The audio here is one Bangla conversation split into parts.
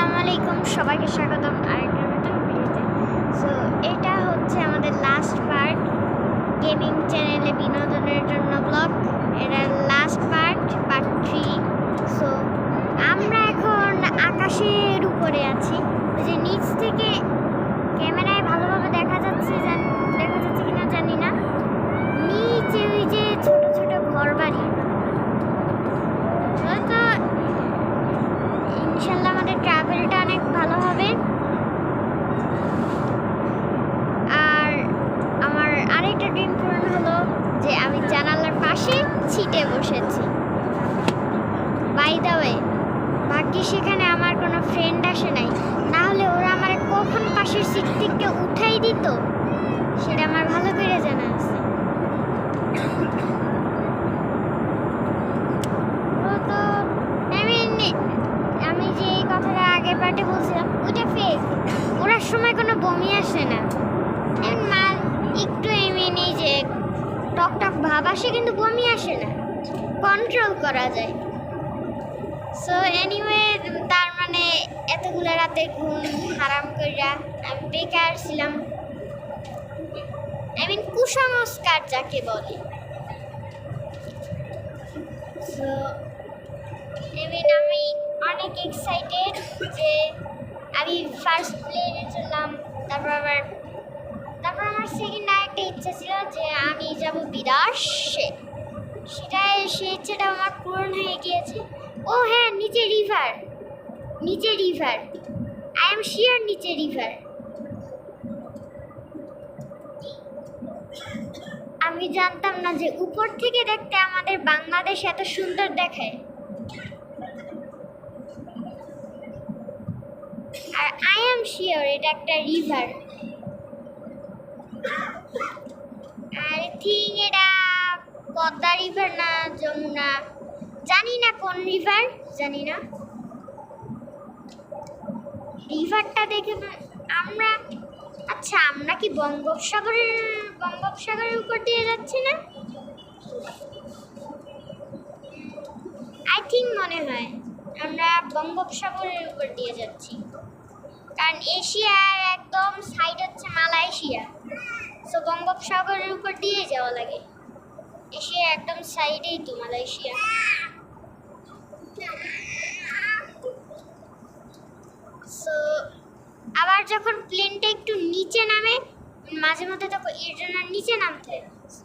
আসসালামু আলাইকুম, সবাইকে স্বাগতম আরেকটা নতুন ভিডিওতে। সো এটা হচ্ছে আমাদের লাস্ট পার্ট, গেমিং চ্যানেলে বিনোদনের জন্য ব্লগ। এটা লাস্ট পার্ট 3। সো আমরা এখন আকাশের উপরে আছি, যে নিচ থেকে ক্যামেরায় ভালোভাবে দেখা যাচ্ছে কিনা জানি না। নিচে ওই যে ছোট ছোট ঘর বাড়ি, হয়তো ইনশাল্লাহ আমাদের ট্রাভেলটা অনেক ভালো হবে। আর আমার আরেকটা ড্রিম পূরণ হলো যে আমি জানালার পাশে সিটে বসেছি। বাই দ্য ওয়ে, ভাগ্যে সেখানে আমার কোনো ফ্রেন্ড আসে নাই, না হলে ওরা আমার কখন পাশের সিট থেকে উঠাই দিত সেটা আমার ভালো করে জানা আছে। তো আমি যে এই কথাটা আগের পার্টে বলছিলাম ওইটা ফেক। ওরার সময় কোনো বমি আসে না, একটু এমনি যে টক টক ভাব আসে, কিন্তু বমি আসে না, কন্ট্রোল করা যায়। সো এনিওয়ে, তার মানে এতগুলো রাতে ঘুম হারাম কইরা আমি বেকার ছিলাম, কুসংস্কার যাকে বলে। সো আমি অনেক এক্সাইটেড যে আমি ফার্স্ট প্লেনে চললাম। তারপর আমার সেকেন্ড আরেকটা ইচ্ছা ছিল যে আমি যাব বিদেশে, সেই ইচ্ছাটা আমার পূরণ হয়ে গিয়েছে। ও হ্যাঁ, নিচে রিভার, আই এম শিওর নিচে রিভার। আমি জানতাম না যে উপর থেকে দেখতে আমাদের বাংলাদেশ এত সুন্দর দেখায়। আর আই এম শিওর এটা একটা রিভার। আই থিঙ্ক এটা পদ্মা রিভার না যমুনা, জানি না কোন রিভার, জানি না। রিভারটা দেখে আমরা কি বঙ্গোপসাগরের উপর দিয়ে যাচ্ছি না? আই থিঙ্ক মনে হয় আমরা বঙ্গোপসাগরের উপর দিয়ে যাচ্ছি, কারণ এশিয়ার একদম সাইড হচ্ছে মালয়েশিয়া। সো বঙ্গোপসাগরের উপর দিয়ে যাওয়া লাগে, এশিয়ার একদম সাইডেই তো মালয়েশিয়া। সো আবার যখন প্লেনটা একটু নিচে নামে, মাঝে মধ্যে তখন এর জন্য নিচে নামতে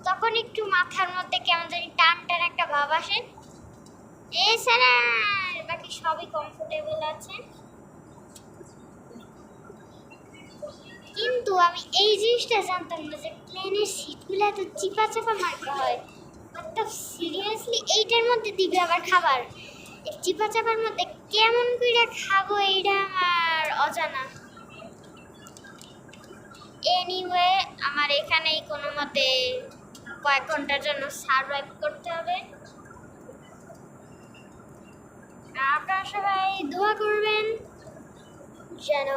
তখন একটু মাথার মধ্যে কেমন জানি টান টান একটা ভাব আসে। এছাড়া বাকি সবই কমফোর্টেবল আছে। কিন্তু আমি এই জিনিসটা জানতাম না যে প্লেনের সিটগুলো এত চিপা চাপা মার্কা হয়। সিরিয়াসলি এইটার মধ্যে দিবে আবার খাবার, এই চিপা চাপার মধ্যে কেমন করে খাবো এইটা আমার অজানা। এনিওয়ে, আমার এখানেই কোনো মতে কয়েক ঘন্টার জন্য সারভাইভ করতে হবে। আপনারা সবাই দোয়া করবেন যেন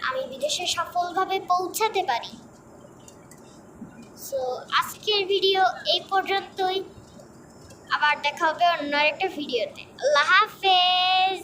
আমি বিদেশে সফলভাবে পৌঁছাতে পারি। সো আজকের ভিডিও এই পর্যন্তই, আবার দেখা হবে অন্য একটা ভিডিওতে। আল্লাহ হাফেজ।